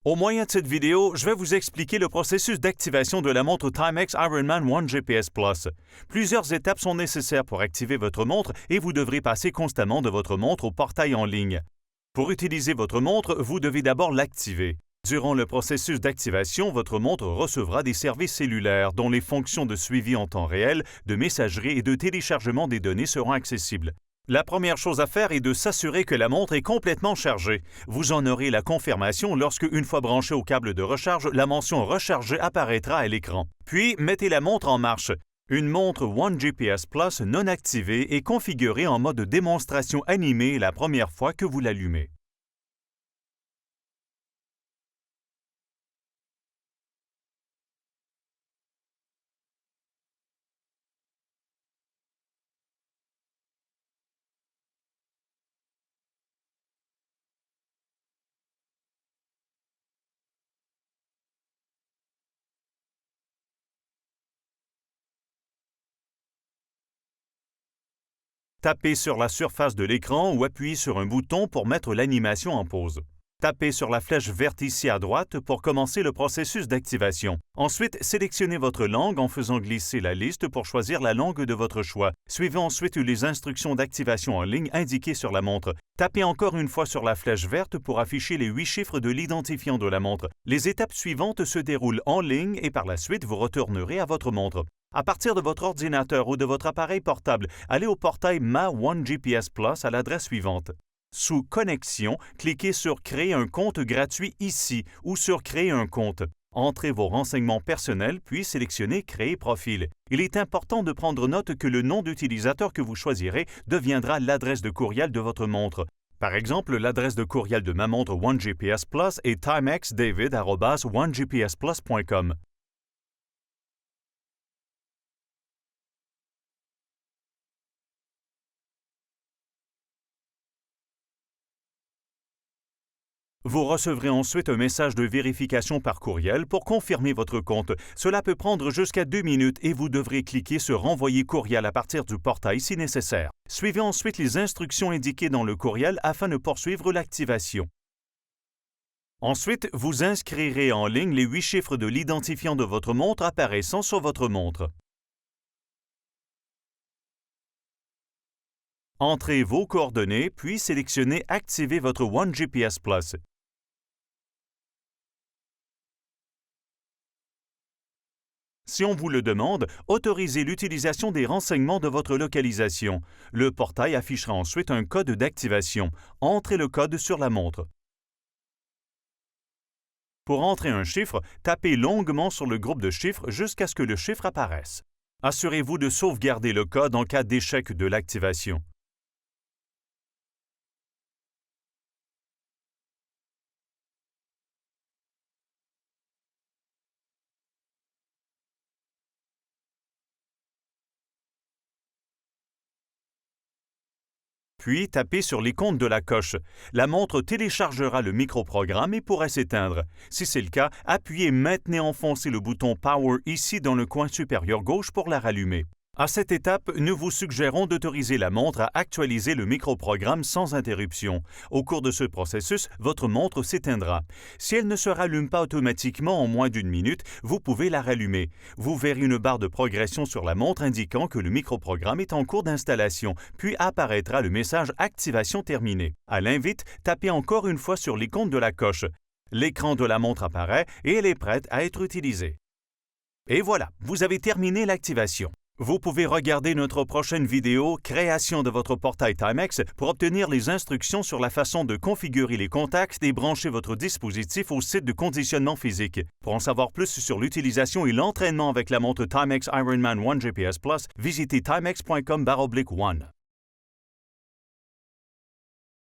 Au moyen de cette vidéo, je vais vous expliquer le processus d'activation de la montre Timex Ironman One GPS Plus. Plusieurs étapes sont nécessaires pour activer votre montre et vous devrez passer constamment de votre montre au portail en ligne. Pour utiliser votre montre, vous devez d'abord l'activer. Durant le processus d'activation, votre montre recevra des services cellulaires dont les fonctions de suivi en temps réel, de messagerie et de téléchargement des données seront accessibles. La première chose à faire est de s'assurer que la montre est complètement chargée. Vous en aurez la confirmation lorsque, une fois branchée au câble de recharge, la mention « Recharger » apparaîtra à l'écran. Puis, mettez la montre en marche. Une montre One GPS Plus non activée est configurée en mode démonstration animée la première fois que vous l'allumez. Tapez sur la surface de l'écran ou appuyez sur un bouton pour mettre l'animation en pause. Tapez sur la flèche verte ici à droite pour commencer le processus d'activation. Ensuite, sélectionnez votre langue en faisant glisser la liste pour choisir la langue de votre choix. Suivez ensuite les instructions d'activation en ligne indiquées sur la montre. Tapez encore une fois sur la flèche verte pour afficher les 8 chiffres de l'identifiant de la montre. Les étapes suivantes se déroulent en ligne et par la suite, vous retournerez à votre montre. À partir de votre ordinateur ou de votre appareil portable, allez au portail Ma One GPS Plus à l'adresse suivante. Sous Connexion, cliquez sur Créer un compte gratuit ici ou sur Créer un compte. Entrez vos renseignements personnels puis sélectionnez Créer profil. Il est important de prendre note que le nom d'utilisateur que vous choisirez deviendra l'adresse de courriel de votre montre. Par exemple, l'adresse de courriel de ma montre One GPS Plus est timexdavid@onegpsplus.com. Vous recevrez ensuite un message de vérification par courriel pour confirmer votre compte. Cela peut prendre jusqu'à 2 minutes et vous devrez cliquer sur « Envoyer courriel » à partir du portail si nécessaire. Suivez ensuite les instructions indiquées dans le courriel afin de poursuivre l'activation. Ensuite, vous inscrirez en ligne les 8 chiffres de l'identifiant de votre montre apparaissant sur votre montre. Entrez vos coordonnées puis sélectionnez « Activer votre One GPS Plus ». Si on vous le demande, autorisez l'utilisation des renseignements de votre localisation. Le portail affichera ensuite un code d'activation. Entrez le code sur la montre. Pour entrer un chiffre, tapez longuement sur le groupe de chiffres jusqu'à ce que le chiffre apparaisse. Assurez-vous de sauvegarder le code en cas d'échec de l'activation. Puis, tapez sur l'icône de la coche. La montre téléchargera le microprogramme et pourrait s'éteindre. Si c'est le cas, appuyez maintenant et enfoncez le bouton Power ici dans le coin supérieur gauche pour la rallumer. À cette étape, nous vous suggérons d'autoriser la montre à actualiser le microprogramme sans interruption. Au cours de ce processus, votre montre s'éteindra. Si elle ne se rallume pas automatiquement en moins d'1 minute, vous pouvez la rallumer. Vous verrez une barre de progression sur la montre indiquant que le microprogramme est en cours d'installation, puis apparaîtra le message « Activation terminée ». À l'invite, tapez encore une fois sur l'icône de la coche. L'écran de la montre apparaît et elle est prête à être utilisée. Et voilà, vous avez terminé l'activation. Vous pouvez regarder notre prochaine vidéo « Création de votre portail Timex » pour obtenir les instructions sur la façon de configurer les contacts et brancher votre dispositif au site de conditionnement physique. Pour en savoir plus sur l'utilisation et l'entraînement avec la montre Timex Ironman One GPS Plus, visitez timex.com/one.